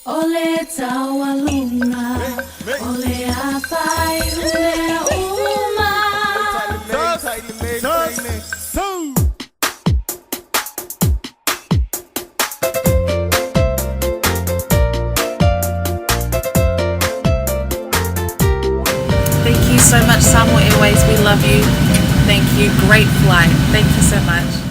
Ole tawalunga, ole apai une uma. Thank you so much, Samoa Airways. We love you. Thank you. Great flight. Thank you so much.